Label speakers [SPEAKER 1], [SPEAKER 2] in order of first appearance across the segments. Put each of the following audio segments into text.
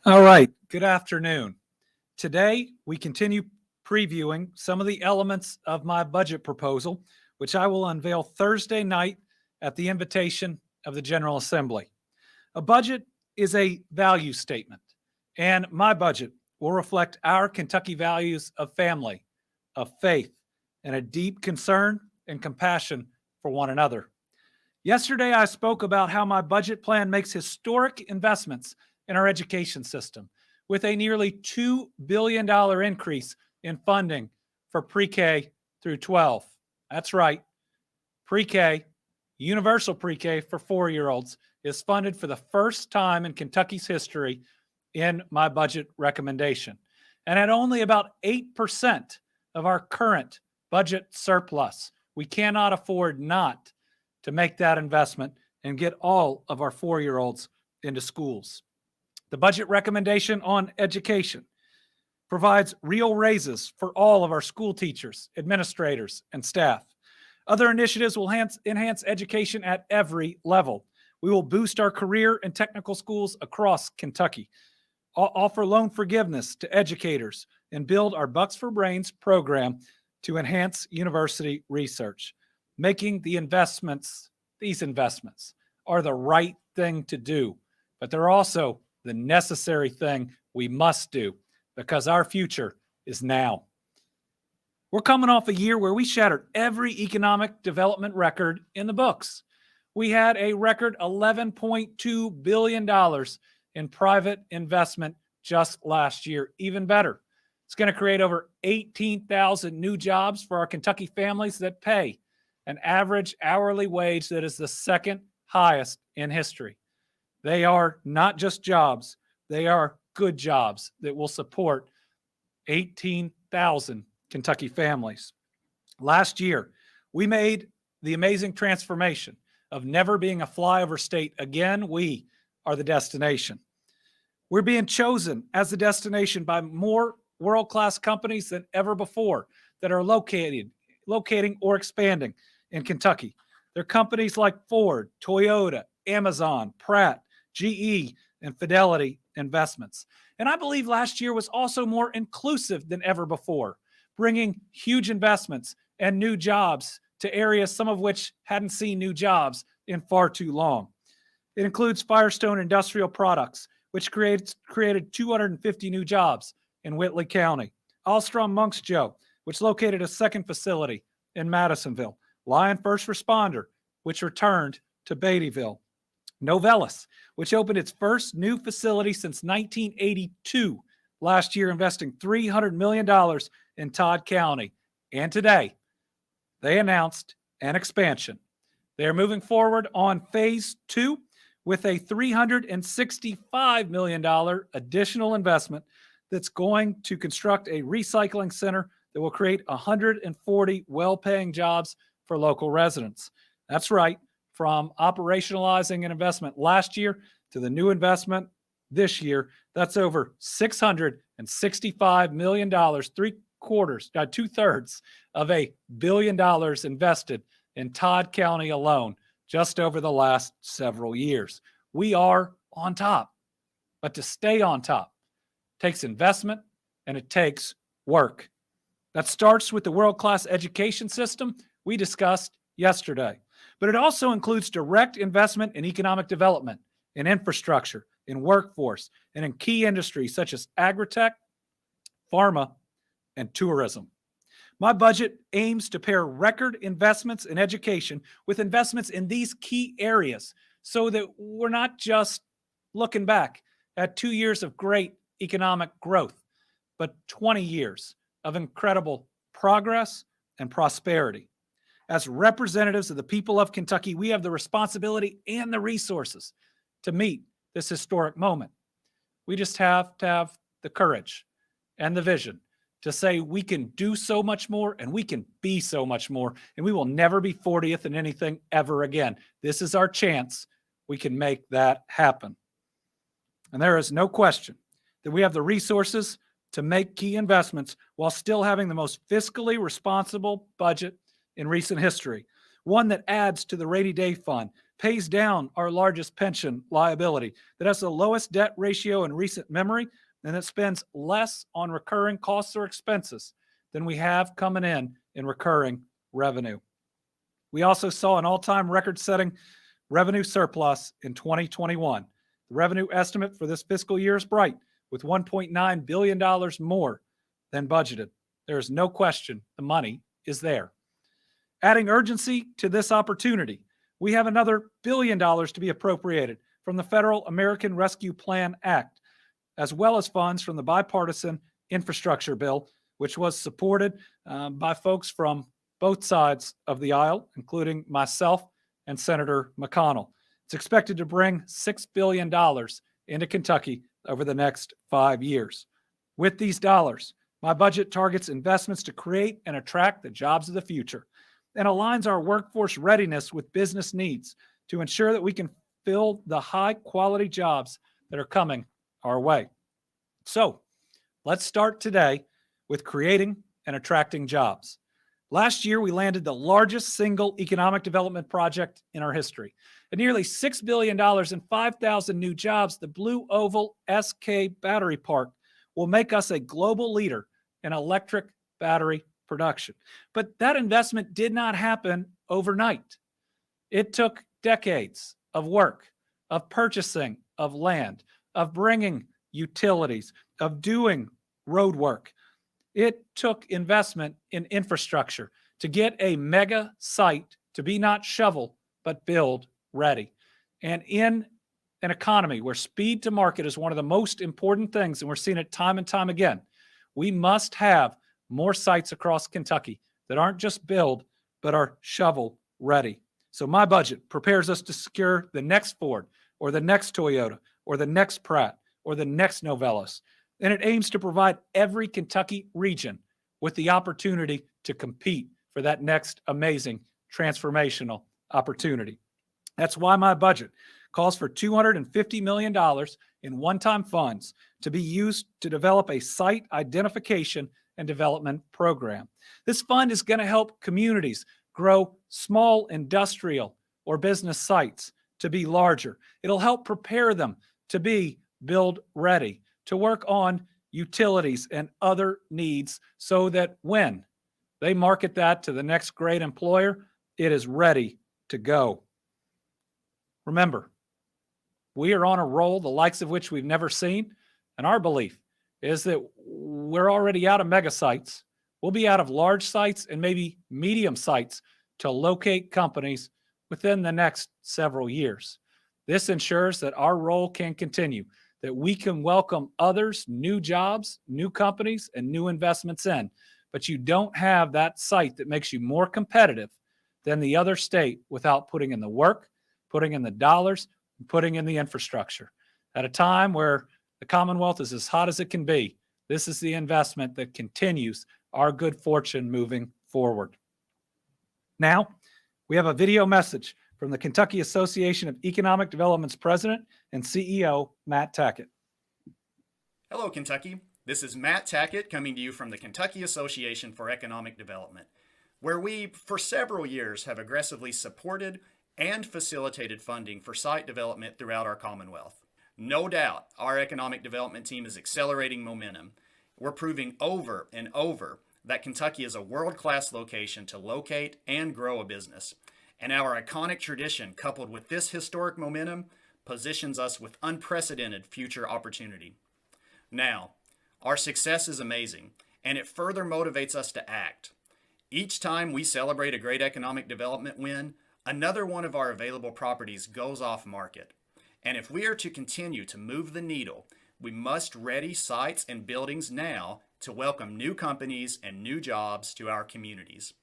[SPEAKER 1] All right, good afternoon. Today, we continue previewing some of the elements of my budget proposal, which I will unveil Thursday night at the invitation of the General Assembly. A budget is a value statement, and my budget will reflect our Kentucky values of family, of faith, and a deep concern and compassion for one another. Yesterday, I spoke about how my budget plan makes historic investments in our education system with a nearly $2 billion increase in funding for pre-K through 12. That's right, pre-K, universal pre-K for 4-year-olds is funded for the first time in Kentucky's history in my budget recommendation. And at only about 8% of our current budget surplus, we cannot afford not to make that investment and get all of our 4-year-olds into schools. The budget recommendation on education provides real raises for all of our school teachers, administrators, and staff. Other initiatives will enhance education at every level. We will boost our career and technical schools across Kentucky, offer loan forgiveness to educators, and build our Bucks for Brains program to enhance university research. Making these investments are the right thing to do, but they're also the necessary thing we must do because our future is now. We're coming off a year where we shattered every economic development record in the books. We had a record $11.2 billion in private investment just last year. Even better, it's going to create over 18,000 new jobs for our Kentucky families that pay an average hourly wage that is the second highest in history. They are not just jobs, they are good jobs that will support 18,000 Kentucky families. Last year, we made the amazing transformation of never being a flyover state. Again, we are the destination. We're being chosen as the destination by more world-class companies than ever before that are locating or expanding in Kentucky. They're companies like Ford, Toyota, Amazon, Pratt, GE, and Fidelity Investments. And I believe last year was also more inclusive than ever before, bringing huge investments and new jobs to areas, some of which hadn't seen new jobs in far too long. It includes Firestone Industrial Products, which created 250 new jobs in Whitley County. Alstrom Monks Joe, which located a second facility in Madisonville. Lion First Responder, which returned to Beattyville. Novellus, which opened its first new facility since 1982 last year, investing $300 million in Todd County. And today, they announced an expansion. They are moving forward on phase 2 with a $365 million additional investment that's going to construct a recycling center that will create 140 well-paying jobs for local residents. That's right, from operationalizing an investment last year to the new investment this year, that's over $665 million, two-thirds of $1 billion invested in Todd County alone just over the last several years. We are on top, but to stay on top takes investment and it takes work. That starts with the world-class education system we discussed yesterday, but it also includes direct investment in economic development, in infrastructure, in workforce, and in key industries such as Agritech, pharma, and tourism. My budget aims to pair record investments in education with investments in these key areas so that we're not just looking back at 2 years of great economic growth, but 20 years of incredible progress and prosperity. As representatives of the people of Kentucky, we have the responsibility and the resources to meet this historic moment. We just have to have the courage and the vision to say we can do so much more and we can be so much more, and we will never be 40th in anything ever again. This is our chance. We can make that happen. And there is no question that we have the resources to make key investments while still having the most fiscally responsible budget in recent history, one that adds to the rainy day fund, pays down our largest pension liability, that has the lowest debt ratio in recent memory, and that spends less on recurring costs or expenses than we have coming in recurring revenue. We also saw an all-time record-setting revenue surplus in 2021. The revenue estimate for this fiscal year is bright, with $1.9 billion more than budgeted. There is no question the money is there. Adding urgency to this opportunity, we have another $1 billion to be appropriated from the Federal American Rescue Plan Act, as well as funds from the bipartisan infrastructure bill, which was supported by folks from both sides of the aisle, including myself and Senator McConnell. It's expected to bring $6 billion into Kentucky over the next 5 years. With these dollars, my budget targets investments to create and attract the jobs of the future and aligns our workforce readiness with business needs to ensure that we can fill the high-quality jobs that are coming our way. So, let's start today with creating and attracting jobs. Last year, we landed the largest single economic development project in our history. At nearly $6 billion and 5,000 new jobs, the Blue Oval SK Battery Park will make us a global leader in electric battery production. But that investment did not happen overnight. It took decades of work, of purchasing of land, of bringing utilities, of doing road work. It took investment in infrastructure to get a mega site to be not shovel, but build ready. And in an economy where speed to market is one of the most important things, and we're seeing it time and time again, we must have more sites across Kentucky that aren't just build, but are shovel ready. So my budget prepares us to secure the next Ford or the next Toyota or the next Pratt or the next Novelis. And it aims to provide every Kentucky region with the opportunity to compete for that next amazing transformational opportunity. That's why my budget calls for $250 million in one-time funds to be used to develop a site identification and development program. This fund is going to help communities grow small industrial or business sites to be larger. It'll help prepare them to be build ready, to work on utilities and other needs so that when they market that to the next great employer, it is ready to go. Remember, we are on a roll, the likes of which we've never seen, and our belief is that we're already out of mega sites. We'll be out of large sites and maybe medium sites to locate companies within the next several years. This ensures that our role can continue, that we can welcome others, new jobs, new companies, and new investments in. But you don't have that site that makes you more competitive than the other state without putting in the work, putting in the dollars, and putting in the infrastructure. At a time where the Commonwealth is as hot as it can be, this is the investment that continues our good fortune moving forward. Now, we have a video message from the Kentucky Association of Economic Development's president and CEO, Matt Tackett.
[SPEAKER 2] Hello, Kentucky. This is Matt Tackett coming to you from the Kentucky Association for Economic Development, where we, for several years, have aggressively supported and facilitated funding for site development throughout our Commonwealth. No doubt, our economic development team is accelerating momentum. We're proving over and over that Kentucky is a world-class location to locate and grow a business. And our iconic tradition, coupled with this historic momentum, positions us with unprecedented future opportunity. Now, our success is amazing, and it further motivates us to act. Each time we celebrate a great economic development win, another one of our available properties goes off market. And if we are to continue to move the needle, we must ready sites and buildings now to welcome new companies and new jobs to our communities.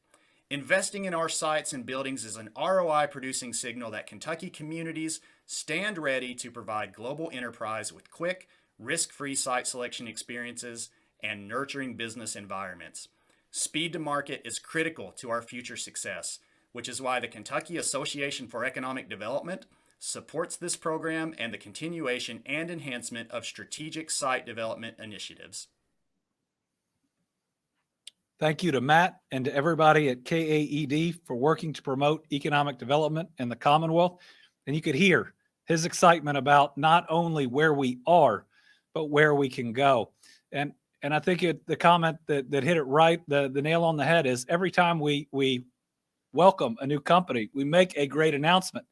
[SPEAKER 2] Investing in our sites and buildings is an ROI-producing signal that Kentucky communities stand ready to provide global enterprise with quick, risk-free site selection experiences and nurturing business environments. Speed to market is critical to our future success, which is why the Kentucky Association for Economic Development supports this program and the continuation and enhancement of strategic site development initiatives.
[SPEAKER 1] Thank you to Matt and to everybody at KAED for working to promote economic development in the Commonwealth. And you could hear his excitement about not only where we are, but where we can go. And I think the comment that hit it right, the nail on the head is every time we welcome a new company, we make a great announcement.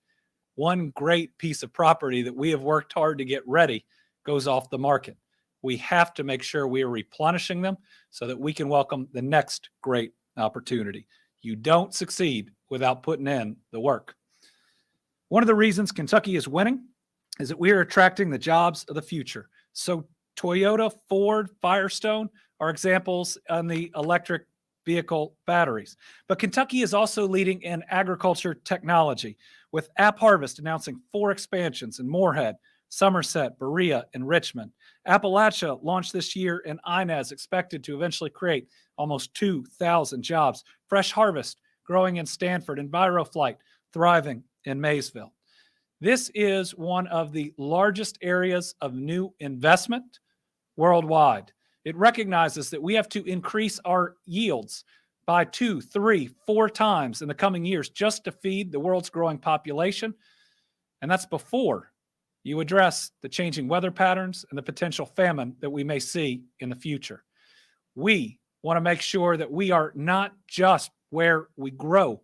[SPEAKER 1] One great piece of property that we have worked hard to get ready goes off the market. We have to make sure we are replenishing them so that we can welcome the next great opportunity. You don't succeed without putting in the work. One of the reasons Kentucky is winning is that we are attracting the jobs of the future. So Toyota, Ford, Firestone are examples on the electric vehicle batteries. But Kentucky is also leading in agriculture technology, with AppHarvest announcing 4 expansions in Moorhead, Somerset, Berea, and Richmond. Appalachia launched this year, and Inez expected to eventually create almost 2,000 jobs. Fresh Harvest growing in Stanford, and Viroflight thriving in Maysville. This is one of the largest areas of new investment worldwide. It recognizes that we have to increase our yields by 2, 3, 4 times in the coming years just to feed the world's growing population. And that's before you address the changing weather patterns and the potential famine that we may see in the future. We want to make sure that we are not just where we grow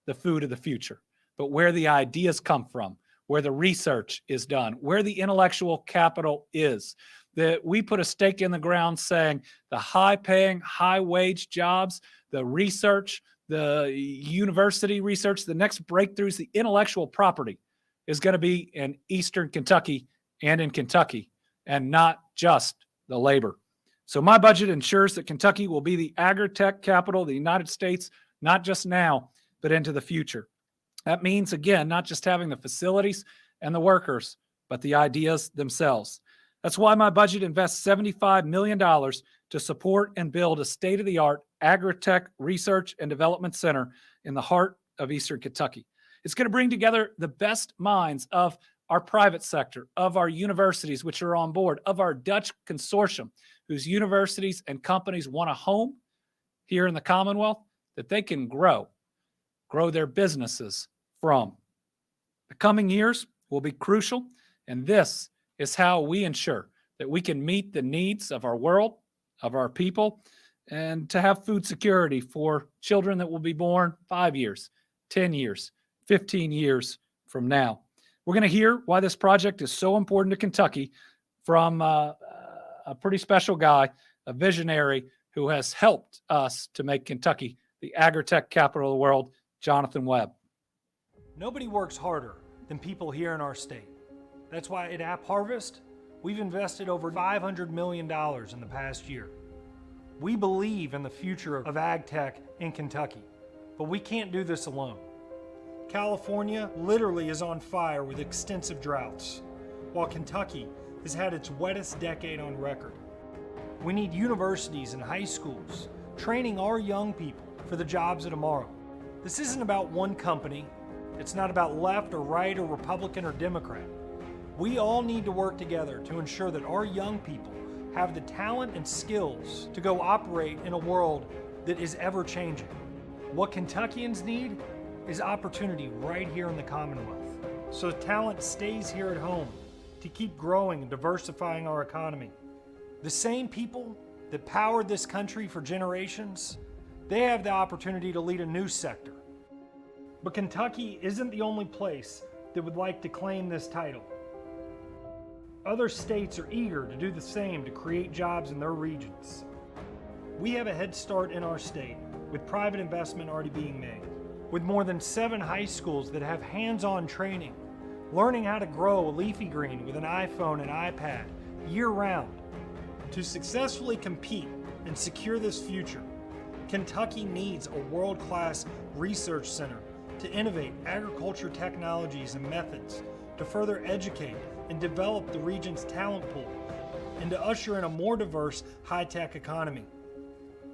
[SPEAKER 1] the food of the future, but where the ideas come from, where the research is done, where the intellectual capital is. That we put a stake in the ground saying the high-paying, high-wage jobs, the research, the university research, the next breakthroughs, the intellectual property is going to be in Eastern Kentucky and in Kentucky, and not just the labor. So my budget ensures that Kentucky will be the Agritech capital of the United States, not just now, but into the future. That means, again, not just having the facilities and the workers, but the ideas themselves. That's why my budget invests $75 million to support and build a state-of-the-art Agritech Research and Development Center in the heart of Eastern Kentucky. It's going to bring together the best minds of our private sector, of our universities, which are on board, of our Dutch consortium, whose universities and companies want a home here in the Commonwealth that they can grow their businesses from. The coming years will be crucial, and this is how we ensure that we can meet the needs of our world, of our people, and to have food security for children that will be born 5 years, 10 years, 15 years from now. We're going to hear why this project is so important to Kentucky from a pretty special guy, a visionary who has helped us to make Kentucky the agritech capital of the world, Jonathan Webb.
[SPEAKER 3] Nobody works harder than people here in our state. That's why at AppHarvest, we've invested over $500 million in the past year. We believe in the future of ag tech in Kentucky, but we can't do this alone. California literally is on fire with extensive droughts, while Kentucky has had its wettest decade on record. We need universities and high schools training our young people for the jobs of tomorrow. This isn't about one company. It's not about left or right or Republican or Democrat. We all need to work together to ensure that our young people have the talent and skills to go operate in a world that is ever changing. What Kentuckians need is opportunity right here in the Commonwealth, so talent stays here at home to keep growing and diversifying our economy. The same people that powered this country for generations, they have the opportunity to lead a new sector. But Kentucky isn't the only place that would like to claim this title. Other states are eager to do the same to create jobs in their regions. We have a head start in our state, with private investment already being made. With more than 7 high schools that have hands-on training, learning how to grow a leafy green with an iPhone and iPad year-round. To successfully compete and secure this future, Kentucky needs a world-class research center to innovate agriculture technologies and methods, to further educate and develop the region's talent pool, and to usher in a more diverse high-tech economy.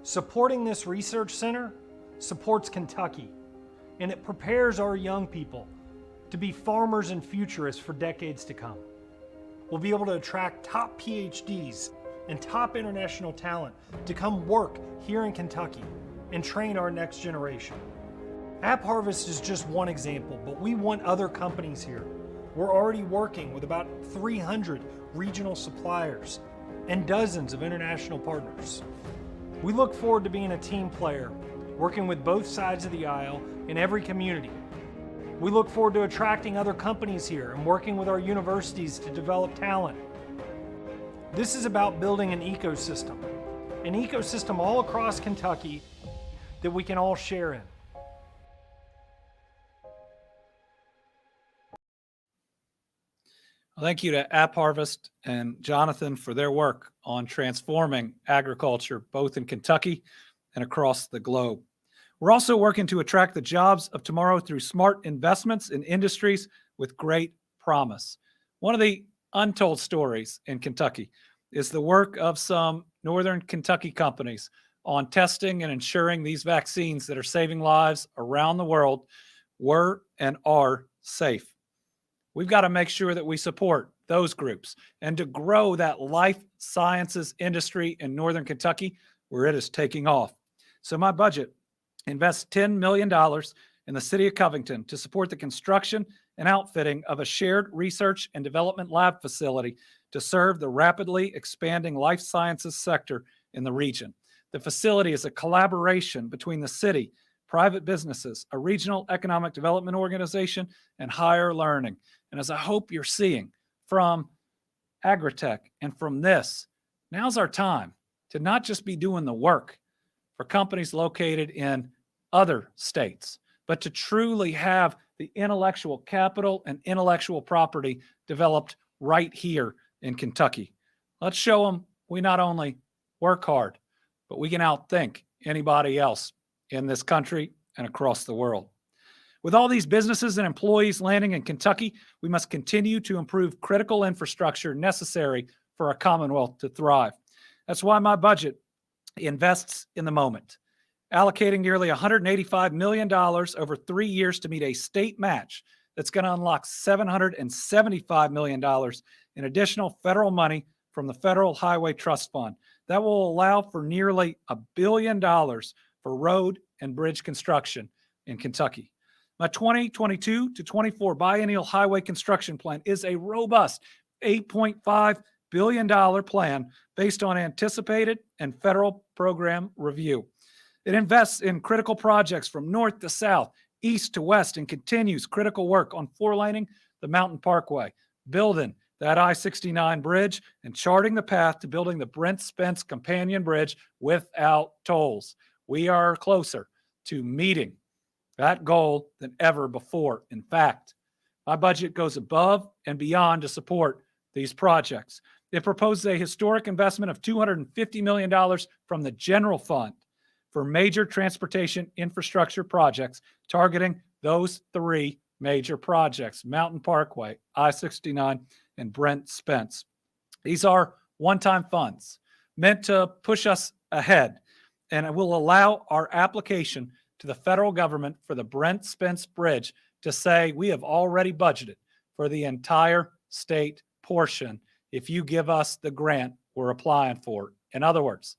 [SPEAKER 3] Supporting this research center supports Kentucky, and it prepares our young people to be farmers and futurists for decades to come. We'll be able to attract top PhDs and top international talent to come work here in Kentucky and train our next generation. AppHarvest is just one example, but we want other companies here We're already working with about 300 regional suppliers and dozens of international partners. We look forward to being a team player, working with both sides of the aisle in every community. We look forward to attracting other companies here and working with our universities to develop talent. This is about building an ecosystem all across Kentucky that we can all share in.
[SPEAKER 1] Thank you to App Harvest and Jonathan for their work on transforming agriculture, both in Kentucky and across the globe. We're also working to attract the jobs of tomorrow through smart investments in industries with great promise. One of the untold stories in Kentucky is the work of some Northern Kentucky companies on testing and ensuring these vaccines that are saving lives around the world were and are safe. We've got to make sure that we support those groups and to grow that life sciences industry in Northern Kentucky where it is taking off. So my budget invests $10 million in the city of Covington to support the construction and outfitting of a shared research and development lab facility to serve the rapidly expanding life sciences sector in the region. The facility is a collaboration between the city, private businesses, a regional economic development organization, and higher learning. And as I hope you're seeing from Agritech and from this, now's our time to not just be doing the work for companies located in other states, but to truly have the intellectual capital and intellectual property developed right here in Kentucky. Let's show them we not only work hard, but we can outthink anybody else in this country and across the world. With all these businesses and employees landing in Kentucky, we must continue to improve critical infrastructure necessary for our Commonwealth to thrive. That's why my budget invests in the moment, allocating nearly $185 million over 3 years to meet a state match that's going to unlock $775 million in additional federal money from the Federal Highway Trust Fund. That will allow for nearly $1 billion for road and bridge construction in Kentucky. My 2022 to 24 biennial highway construction plan is a robust $8.5 billion plan based on anticipated and federal program review. It invests in critical projects from north to south, east to west, and continues critical work on four-laning the Mountain Parkway, building that I-69 bridge, and charting the path to building the Brent Spence Companion Bridge without tolls. We are closer to meeting that goal than ever before. In fact, my budget goes above and beyond to support these projects. It proposes a historic investment of $250 million from the general fund for major transportation infrastructure projects targeting those three major projects: Mountain Parkway, I-69, and Brent Spence. These are one-time funds meant to push us ahead, and it will allow our application to the federal government for the Brent Spence Bridge to say we have already budgeted for the entire state portion if you give us the grant we're applying for. In other words,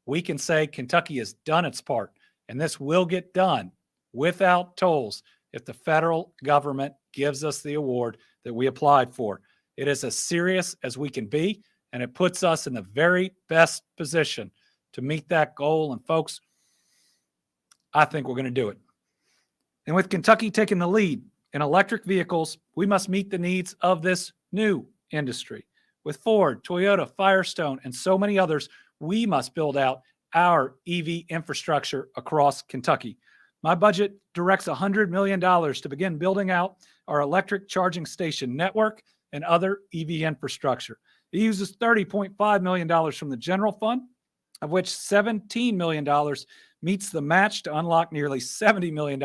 [SPEAKER 1] we can say Kentucky has done its part, and this will get done without tolls if the federal government gives us the award that we applied for. It is as serious as we can be, and it puts us in the very best position to meet that goal. And folks, I think we're going to do it. And with Kentucky taking the lead in electric vehicles, we must meet the needs of this new industry. With Ford, Toyota, Firestone, and so many others, we must build out our EV infrastructure across Kentucky. My budget directs $100 million to begin building out our electric charging station network and other EV infrastructure. It uses $30.5 million from the general fund, of which $17 million meets the match to unlock nearly $70 million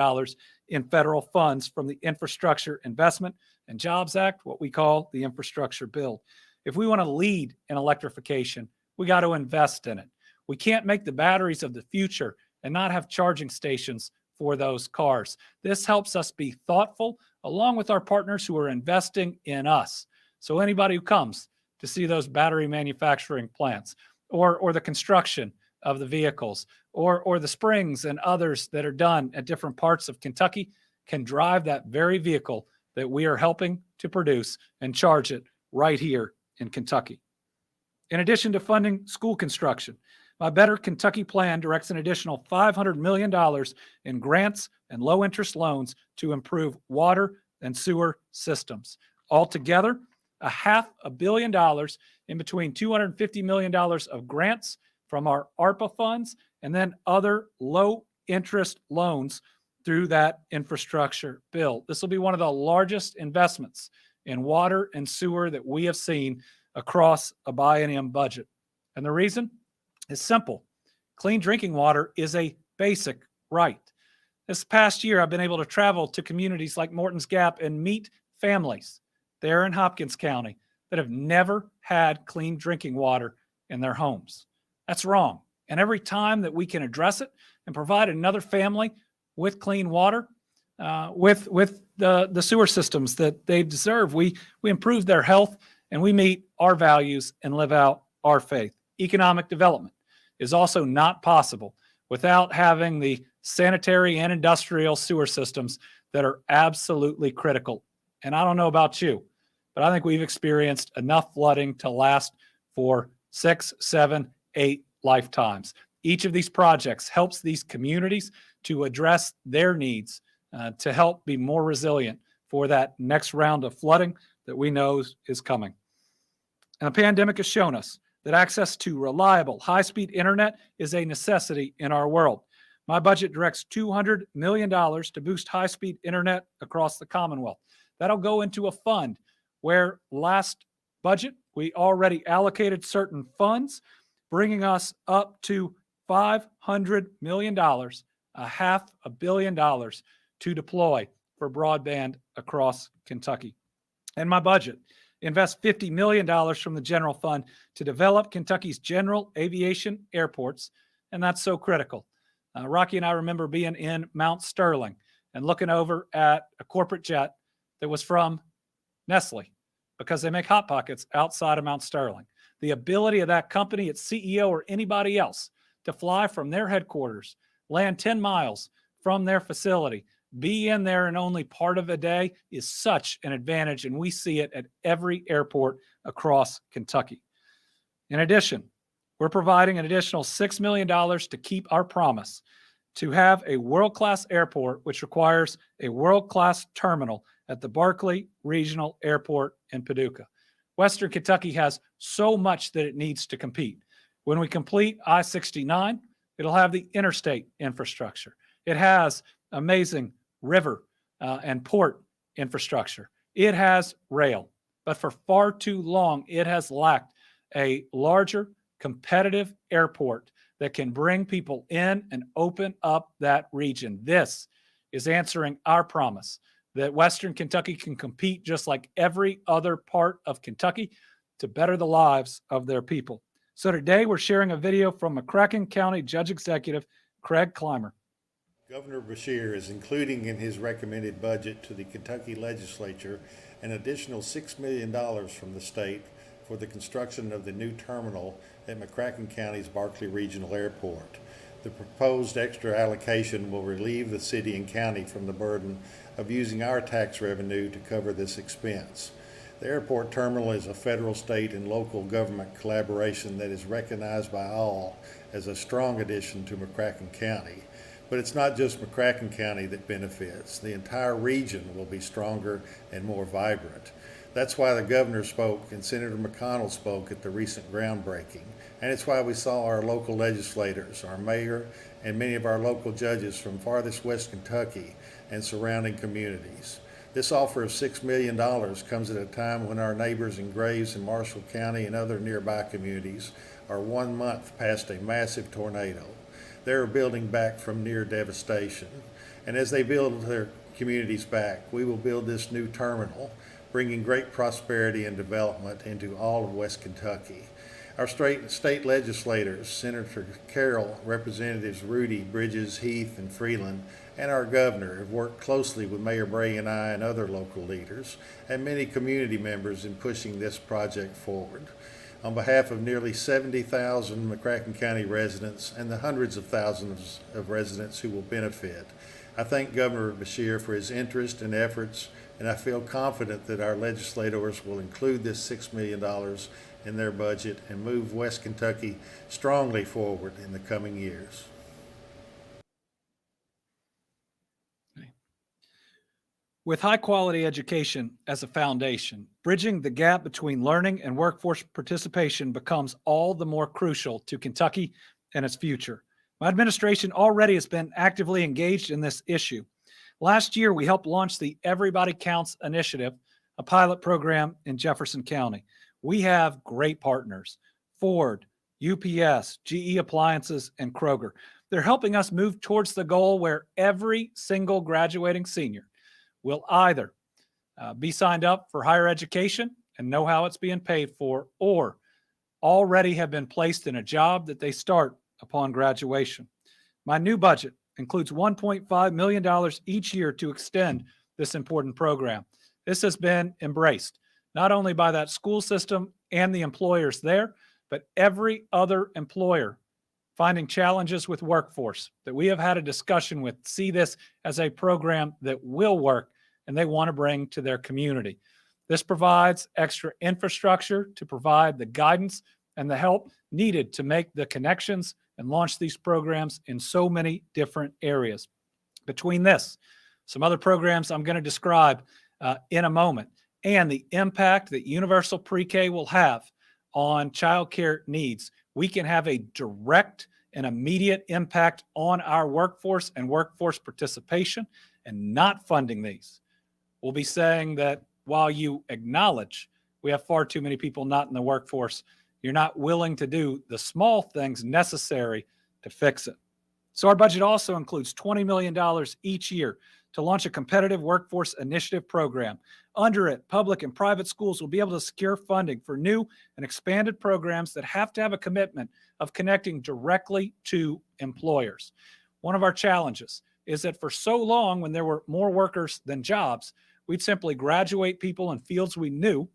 [SPEAKER 1] in federal funds from the Infrastructure Investment and Jobs Act, what we call the infrastructure bill. If we want to lead in electrification, we got to invest in it. We can't make the batteries of the future and not have charging stations for those cars. This helps us be thoughtful along with our partners who are investing in us. So anybody who comes to see those battery manufacturing plants or the construction of the vehicles or the springs and others that are done at different parts of Kentucky can drive that very vehicle that we are helping to produce and charge it right here in Kentucky. In addition to funding school construction, my Better Kentucky plan directs an additional $500 million in grants and low-interest loans to improve water and sewer systems. Altogether, $500 million in between $250 million of grants from our ARPA funds and then other low-interest loans through that infrastructure bill. This will be one of the largest investments in water and sewer that we have seen across a biennium budget. And the reason is simple. Clean drinking water is a basic right. This past year, I've been able to travel to communities like Morton's Gap and meet families there in Hopkins County that have never had clean drinking water in their homes. That's wrong. And every time that we can address it and provide another family with clean water, with the sewer systems that they deserve, we improve their health and we meet our values and live out our faith. Economic development is also not possible without having the sanitary and industrial sewer systems that are absolutely critical. And I don't know about you, but I think we've experienced enough flooding to last for 6, 7, 8 lifetimes. Each of these projects helps these communities to address their needs to help be more resilient for that next round of flooding that we know is coming. And the pandemic has shown us that access to reliable, high-speed internet is a necessity in our world. My budget directs $200 million to boost high-speed internet across the Commonwealth. That'll go into a fund where last budget, we already allocated certain funds, bringing us up to $500 million, $500 million to deploy for broadband across Kentucky. And my budget invest $50 million from the general fund to develop Kentucky's general aviation airports, and that's so critical. Rocky and I remember being in Mount Sterling and looking over at a corporate jet that was from Nestle because they make Hot Pockets outside of Mount Sterling. The ability of that company, its CEO or anybody else, to fly from their headquarters, land 10 miles from their facility, be in there in only part of a day is such an advantage, and we see it at every airport across Kentucky. In addition, we're providing an additional $6 million to keep our promise to have a world-class airport, which requires a world-class terminal at the Barkley Regional Airport in Paducah. Western Kentucky has so much that it needs to compete. When we complete I-69, it'll have the interstate infrastructure. It has amazing river and port infrastructure. It has rail, but for far too long, it has lacked a larger, competitive airport that can bring people in and open up that region. This is answering our promise that Western Kentucky can compete just like every other part of Kentucky to better the lives of their people. So today we're sharing a video from McCracken County Judge Executive Craig Clymer.
[SPEAKER 4] Governor Beshear is including in his recommended budget to the Kentucky legislature an additional $6 million from the state for the construction of the new terminal at McCracken County's Barkley Regional Airport. The proposed extra allocation will relieve the city and county from the burden of using our tax revenue to cover this expense. The airport terminal is a federal, state, and local government collaboration that is recognized by all as a strong addition to McCracken County. But it's not just McCracken County that benefits. The entire region will be stronger and more vibrant. That's why the governor spoke and Senator McConnell spoke at the recent groundbreaking. And it's why we saw our local legislators, our mayor, and many of our local judges from farthest west Kentucky and surrounding communities. This offer of $6 million comes at a time when our neighbors in Graves and Marshall County and other nearby communities are 1 month past a massive tornado. They're building back from near devastation. And as they build their communities back, we will build this new terminal, bringing great prosperity and development into all of West Kentucky. Our state legislators, Senator Carroll, Representatives Rudy, Bridges, Heath, and Freeland, and our governor have worked closely with Mayor Bray and I and other local leaders and many community members in pushing this project forward. On behalf of nearly 70,000 McCracken County residents and the hundreds of thousands of residents who will benefit, I thank Governor Beshear for his interest and efforts and I feel confident that our legislators will include this $6 million in their budget and move West Kentucky strongly forward in the coming years.
[SPEAKER 1] With high quality education as a foundation, bridging the gap between learning and workforce participation becomes all the more crucial to Kentucky and its future. My administration already has been actively engaged in this issue. Last year, we helped launch the Everybody Counts initiative, a pilot program in Jefferson County. We have great partners: Ford, UPS, GE Appliances, and Kroger. They're helping us move towards the goal where every single graduating senior will either be signed up for higher education and know how it's being paid for, or already have been placed in a job that they start upon graduation. My new budget includes $1.5 million each year to extend this important program. This has been embraced not only by that school system and the employers there, but every other employer finding challenges with workforce that we have had a discussion with see this as a program that will work and they want to bring to their community. This provides extra infrastructure to provide the guidance and the help needed to make the connections and launch these programs in so many different areas. Between this, some other programs I'm going to describe in a moment, and the impact that universal pre-K will have on childcare needs, we can have a direct and immediate impact on our workforce and workforce participation. And not funding these will be saying that while you acknowledge we have far too many people not in the workforce, you're not willing to do the small things necessary to fix it. So our budget also includes $20 million each year to launch a competitive workforce initiative program. Under it, public and private schools will be able to secure funding for new and expanded programs that have to have a commitment of connecting directly to employers. One of our challenges is that for so long, when there were more workers than jobs, we'd simply graduate people in fields we knew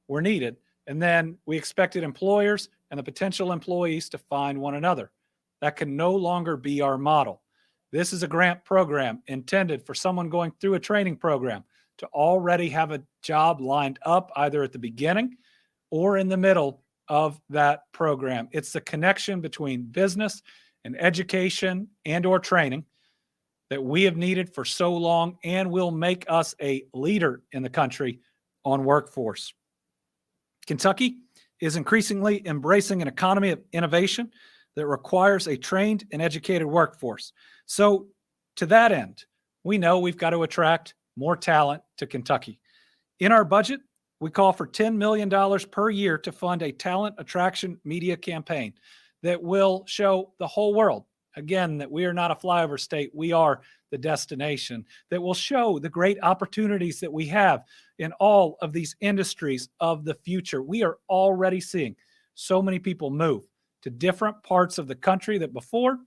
[SPEAKER 1] were needed, and then we expected employers and the potential employees to find one another. That can no longer be our model. This is a grant program intended for someone going through a training program to already have a job lined up either at the beginning or in the middle of that program. It's the connection between business and education and or training that we have needed for so long and will make us a leader in the country on workforce. Kentucky is increasingly embracing an economy of innovation that requires a trained and educated workforce. So to that end, we know we've got to attract more talent to Kentucky. In our budget, we call for $10 million per year to fund a talent attraction media campaign that will show the whole world, again, that we are not a flyover state, we are the destination, that will show the great opportunities that we have in all of these industries of the future. We are already seeing so many people move to different parts of the country that before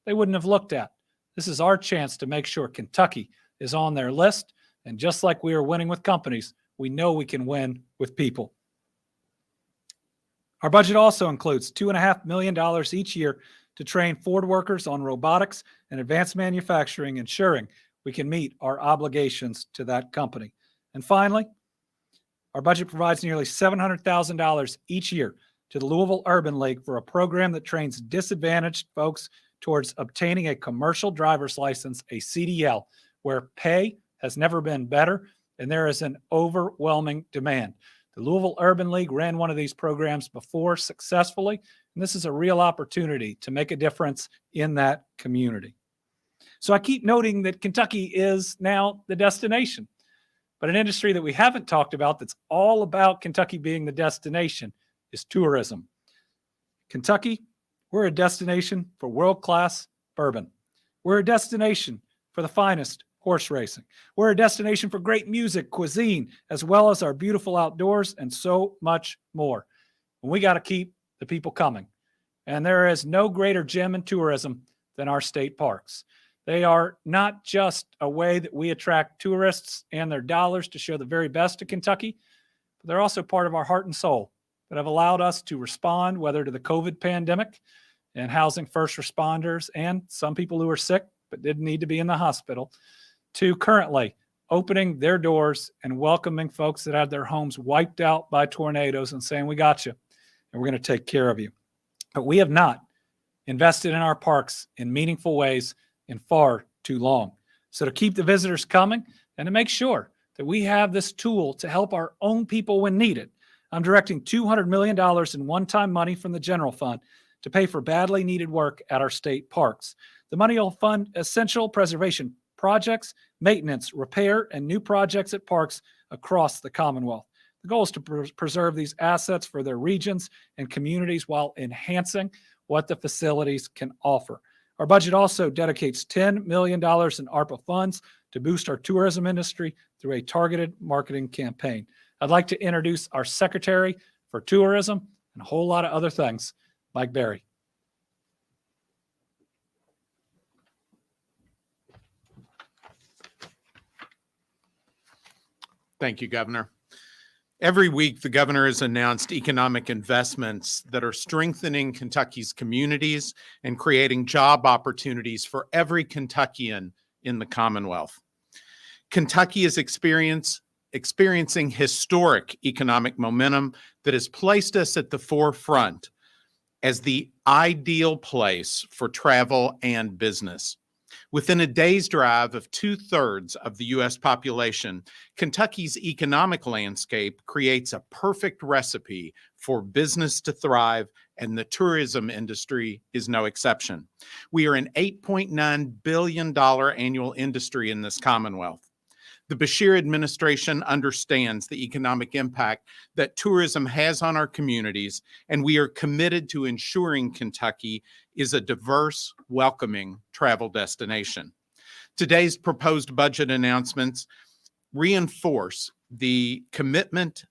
[SPEAKER 1] they wouldn't have looked at. This is our chance to make sure Kentucky is on their list. And just like we are winning with companies, we know we can win with people. Our budget also includes $2.5 million each year to train Ford workers on robotics and advanced manufacturing, ensuring we can meet our obligations to that company. And finally, our budget provides nearly $700,000 each year to the Louisville Urban League for a program that trains disadvantaged folks towards obtaining a commercial driver's license, a CDL, where pay has never been better and there is an overwhelming demand. The Louisville Urban League ran one of these programs before successfully, and this is a real opportunity to make a difference in that community. So I keep noting that Kentucky is now the destination, but an industry that we haven't talked about that's all about Kentucky being the destination is tourism. Kentucky, we're a destination for world-class bourbon. We're a destination for the finest horse racing. We're a destination for great music, cuisine, as well as our beautiful outdoors and so much more. And we got to keep the people coming. And there is no greater gem in tourism than our state parks. They are not just a way that we attract tourists and their dollars to show the very best of Kentucky, but they're also part of our heart and soul that have allowed us to respond, whether to the COVID pandemic and housing first responders and some people who are sick but didn't need to be in the hospital, to currently opening their doors and welcoming folks that had their homes wiped out by tornadoes and saying, we got you and we're going to take care of you. But we have not invested in our parks in meaningful ways in far too long. So to keep the visitors coming and to make sure that we have this tool to help our own people when needed, I'm directing $200 million in one-time money from the general fund to pay for badly needed work at our state parks. The money will fund essential preservation projects, maintenance, repair, and new projects at parks across the Commonwealth. The goal is to preserve these assets for their regions and communities while enhancing what the facilities can offer. Our budget also dedicates $10 million in ARPA funds to boost our tourism industry through a targeted marketing campaign. I'd like to introduce our Secretary for Tourism and a whole lot of other things, Mike Berry.
[SPEAKER 5] Thank you, Governor. Every week, the governor has announced economic investments that are strengthening Kentucky's communities and creating job opportunities for every Kentuckian in the Commonwealth. Kentucky is experiencing historic economic momentum that has placed us at the forefront as the ideal place for travel and business. Within a day's drive of 2/3 of the U.S. population, Kentucky's economic landscape creates a perfect recipe for business to thrive, and the tourism industry is no exception. We are an $8.9 billion annual industry in this Commonwealth. The Beshear administration understands the economic impact that tourism has on our communities, and we are committed to ensuring Kentucky is a diverse, welcoming travel destination. Today's proposed budget announcements reinforce the commitment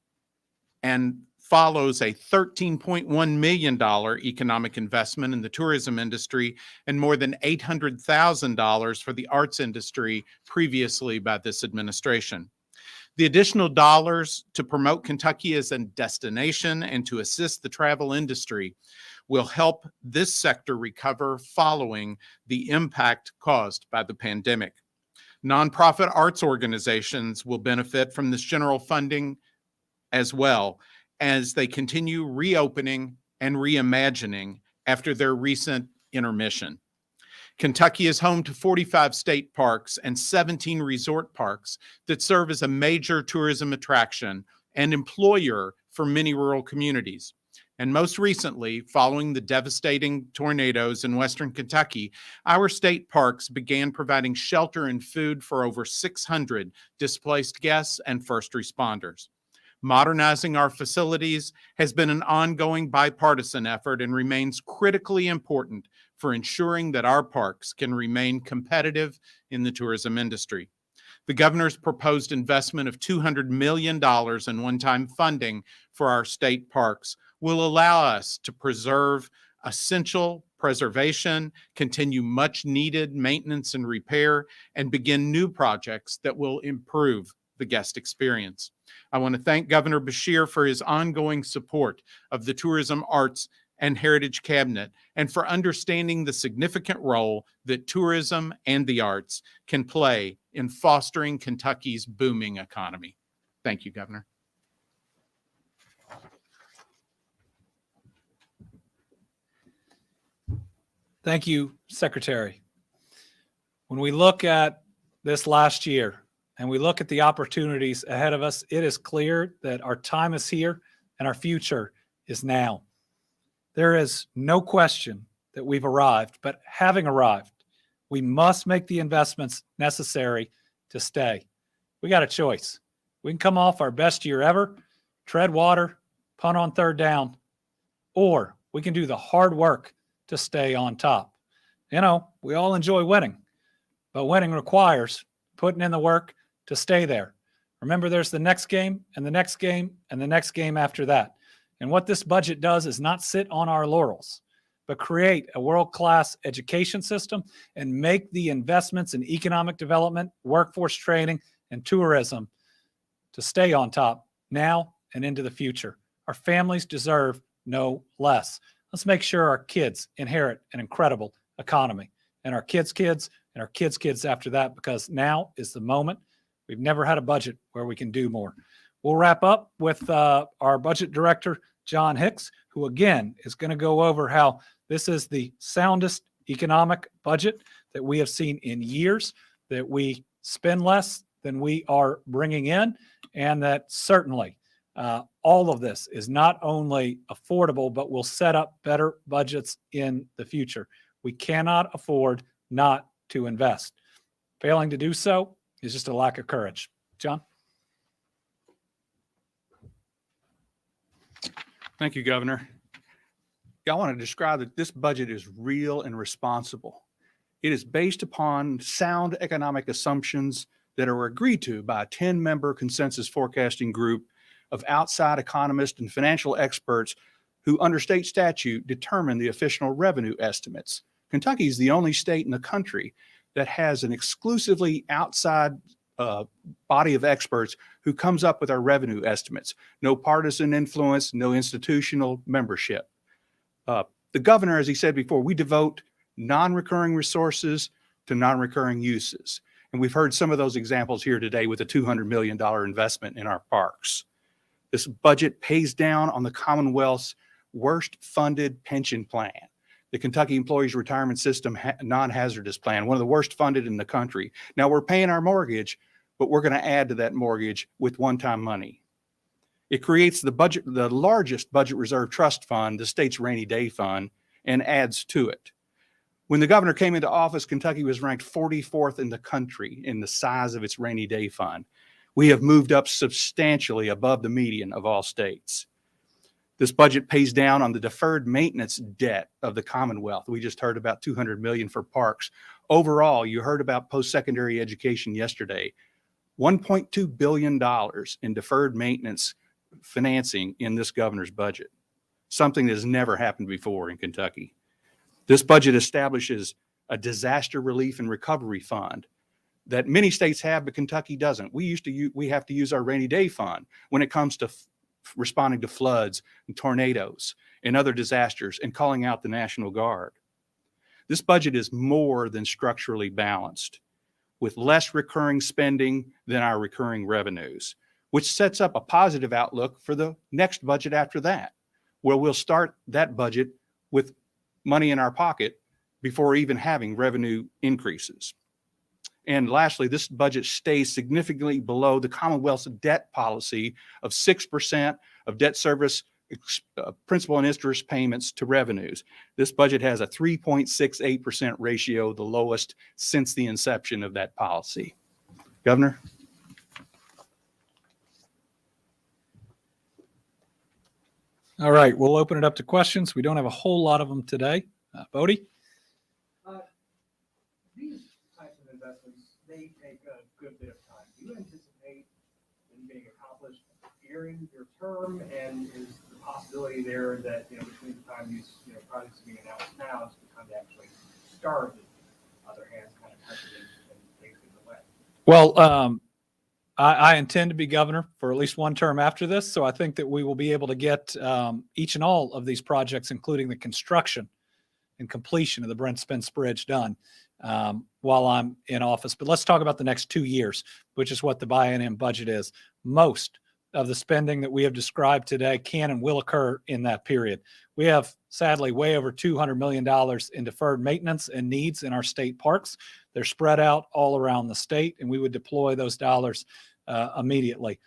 [SPEAKER 5] and follows a $13.1 million economic investment in the tourism industry and more than $800,000 for the arts industry previously by this administration. The additional dollars to promote Kentucky as a destination and to assist the travel industry will help this sector recover following the impact caused by the pandemic. Nonprofit arts organizations will benefit from this general funding as well, as they continue reopening and reimagining after their recent intermission. Kentucky is home to 45 state parks and 17 resort parks that serve as a major tourism attraction and employer for many rural communities. And most recently, following the devastating tornadoes in Western Kentucky, our state parks began providing shelter and food for over 600 displaced guests and first responders. Modernizing our facilities has been an ongoing bipartisan effort and remains critically important for ensuring that our parks can remain competitive in the tourism industry. The governor's proposed investment of $200 million in one-time funding for our state parks will allow us to preserve essential preservation, continue much needed maintenance and repair, and begin new projects that will improve the guest experience. I want to thank Governor Beshear for his ongoing support of the Tourism, Arts, and Heritage Cabinet and for understanding the significant role that tourism and the arts can play in fostering Kentucky's booming economy. Thank you, Governor.
[SPEAKER 1] Thank you, Secretary. When we look at this last year and we look at the opportunities ahead of us, it is clear that our time is here and our future is now. There is no question that we've arrived, but having arrived, we must make the investments necessary to stay. We got a choice. We can come off our best year ever, tread water, punt on third down, or we can do the hard work to stay on top. You know, we all enjoy winning, but winning requires putting in the work to stay there. Remember, there's the next game and the next game and the next game after that. And what this budget does is not sit on our laurels, but create a world-class education system and make the investments in economic development, workforce training, and tourism to stay on top now and into the future. Our families deserve no less. Let's make sure our kids inherit an incredible economy, and our kids' kids and our kids' kids after that, because now is the moment We've never had a budget where we can do more. We'll wrap up with our budget director, John Hicks, who again is going to go over how this is the soundest economic budget that we have seen in years, that we spend less than we are bringing in, and that certainly all of this is not only affordable, but will set up better budgets in the future. We cannot afford not to invest. Failing to do so is just a lack of courage. John?
[SPEAKER 6] Thank you, Governor. I want to describe that this budget is real and responsible. It is based upon sound economic assumptions that are agreed to by a 10-member consensus forecasting group of outside economists and financial experts who, under state statute, determine the official revenue estimates. Kentucky is the only state in the country that has an exclusively outside body of experts who comes up with our revenue estimates. No partisan influence, no institutional membership. The governor, as he said before, we devote non-recurring resources to non-recurring uses. And we've heard some of those examples here today with a $200 million investment in our parks. This budget pays down on the Commonwealth's worst funded pension plan, the Kentucky Employees Retirement System non-hazardous plan, one of the worst funded in the country. Now we're paying our mortgage, but we're going to add to that mortgage with one-time money. It creates the largest budget reserve trust fund, the state's rainy day fund, and adds to it. When the governor came into office, Kentucky was ranked 44th in the country in the size of its rainy day fund. We have moved up substantially above the median of all states. This budget pays down on the deferred maintenance debt of the Commonwealth. We just heard about $200 million for parks. Overall, you heard about post-secondary education yesterday. $1.2 billion in deferred maintenance financing in this governor's budget, something that has never happened before in Kentucky. This budget establishes a disaster relief and recovery fund that many states have, but Kentucky doesn't. We have to use our rainy day fund when it comes to responding to floods and tornadoes and other disasters and calling out the National Guard. This budget is more than structurally balanced, with less recurring spending than our recurring revenues, which sets up a positive outlook for the next budget after that, where we'll start that budget with money in our pocket before even having revenue increases. And lastly, this budget stays significantly below the Commonwealth's debt policy of 6% of debt service principal and interest payments to revenues. This budget has a 3.68% ratio, the lowest since the inception of that policy. Governor?
[SPEAKER 1] All right, we'll open it up to questions. We don't have a whole lot of them today. Bodie?
[SPEAKER 7] These types of investments, they take a good bit of time. Do you anticipate them being accomplished during your term? And is the possibility there that, between the time these, projects are being announced now to the time they actually start, other hands kind of touch it and things get away?
[SPEAKER 1] Well, I intend to be governor for at least one term after this, so I think that we will be able to get each and all of these projects, including the construction and completion of the Brent Spence Bridge, done while I'm in office. But let's talk about the next 2 years, which is what the biennium budget is. Most of the spending that we have described today can and will occur in that period. We have, sadly, way over $200 million in deferred maintenance and needs in our state parks. They're spread out all around the state, and we would deploy those dollars immediately.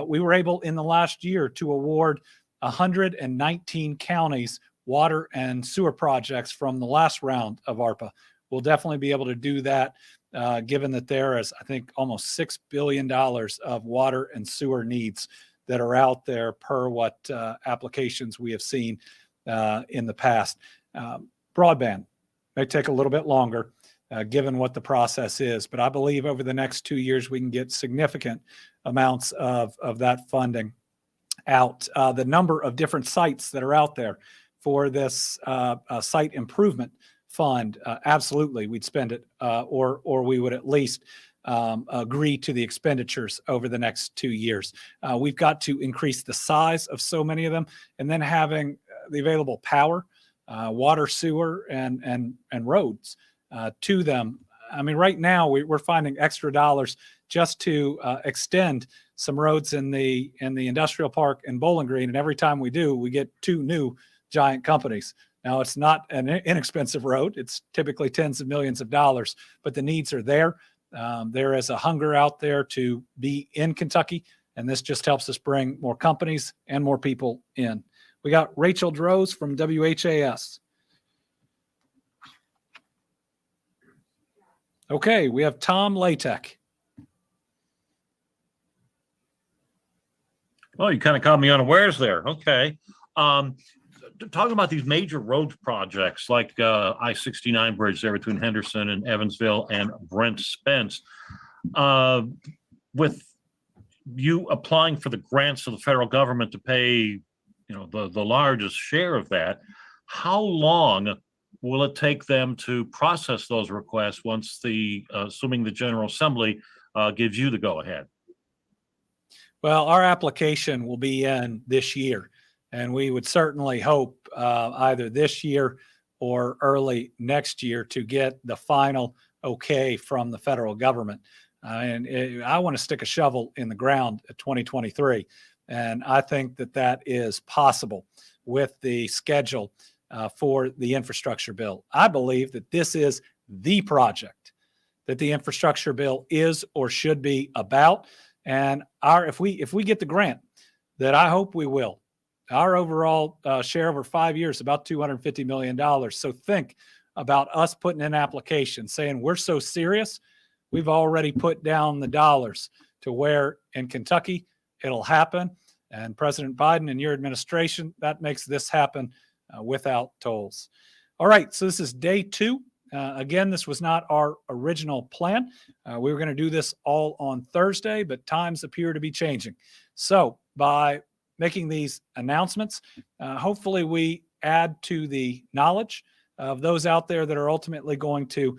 [SPEAKER 1] We were able in the last year to award 119 counties water and sewer projects from the last round of ARPA. We'll definitely be able to do that, given that there is, I think, almost $6 billion of water and sewer needs that are out there per what applications we have seen in the past. Broadband may take a little bit longer, given what the process is, but I believe over the next 2 years we can get significant amounts of that funding out. The number of different sites that are out there for this site improvement fund, absolutely, we'd spend it, or we would at least agree to the expenditures over the next 2 years. We've got to increase the size of so many of them, and then having the available power, water, sewer, and roads to them I mean, right now we're finding extra dollars just to extend some roads in the industrial park in Bowling Green. And every time we do, we get 2 new giant companies. Now, it's not an inexpensive road. It's typically tens of millions of dollars, but the needs are there. There is a hunger out there to be in Kentucky, and this just helps us bring more companies and more people in. We got Rachel Droz from WHAS. Okay, we have Tom Latek.
[SPEAKER 8] Well, you kind of caught me unawares there. Okay. Talking about these major road projects like I-69 bridge there between Henderson and Evansville and Brent Spence, with you applying for the grants of the federal government to pay, the largest share of that, how long will it take them to process those requests once assuming the General Assembly gives you the go-ahead?
[SPEAKER 1] Well, our application will be in this year, and we would certainly hope either this year or early next year to get the final okay from the federal government. I want to stick a shovel in the ground at 2023, and I think that is possible with the schedule for the infrastructure bill. I believe that this is the project that the infrastructure bill is or should be about. And if we get the grant, that I hope we will, our overall share over 5 years, about $250 million. So think about us putting in an application saying we're so serious, we've already put down the dollars to where in Kentucky it'll happen. And President Biden and your administration, that makes this happen without tolls. All right, so this is day 2. Again, this was not our original plan. We were going to do this all on Thursday, but times appear to be changing. So by making these announcements, hopefully we add to the knowledge of those out there that are ultimately going to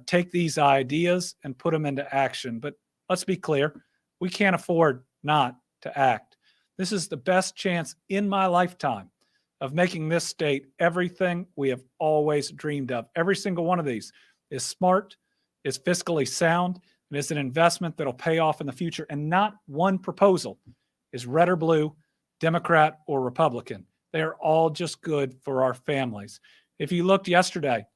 [SPEAKER 1] take these ideas and put them into action. But let's be clear, we can't afford not to act. This is the best chance in my lifetime of making this state everything we have always dreamed of. Every single one of these is smart, is fiscally sound, and is an investment that'll pay off in the future. And not one proposal is red or blue, Democrat or Republican. They are all just good for our families. If you looked yesterday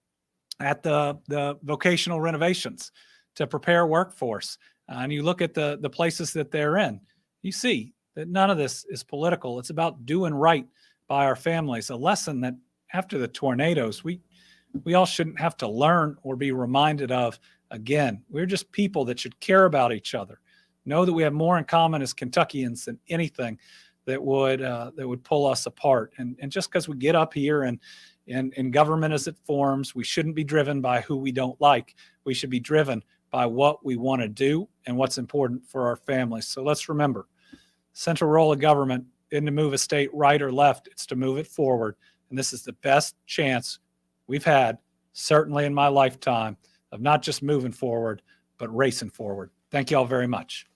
[SPEAKER 1] at the vocational renovations to prepare workforce, and you look at the places that they're in, you see that none of this is political. It's about doing right by our families, a lesson that after the tornadoes, we all shouldn't have to learn or be reminded of again. We're just people that should care about each other, know that we have more in common as Kentuckians than anything that would pull us apart. And just because we get up here and in government as it forms, we shouldn't be driven by who we don't like. We should be driven by what we want to do and what's important for our families. So let's remember, central role of government isn't to move a state right or left. It's to move it forward. And this is the best chance we've had, certainly in my lifetime, of not just moving forward, but racing forward. Thank you all very much.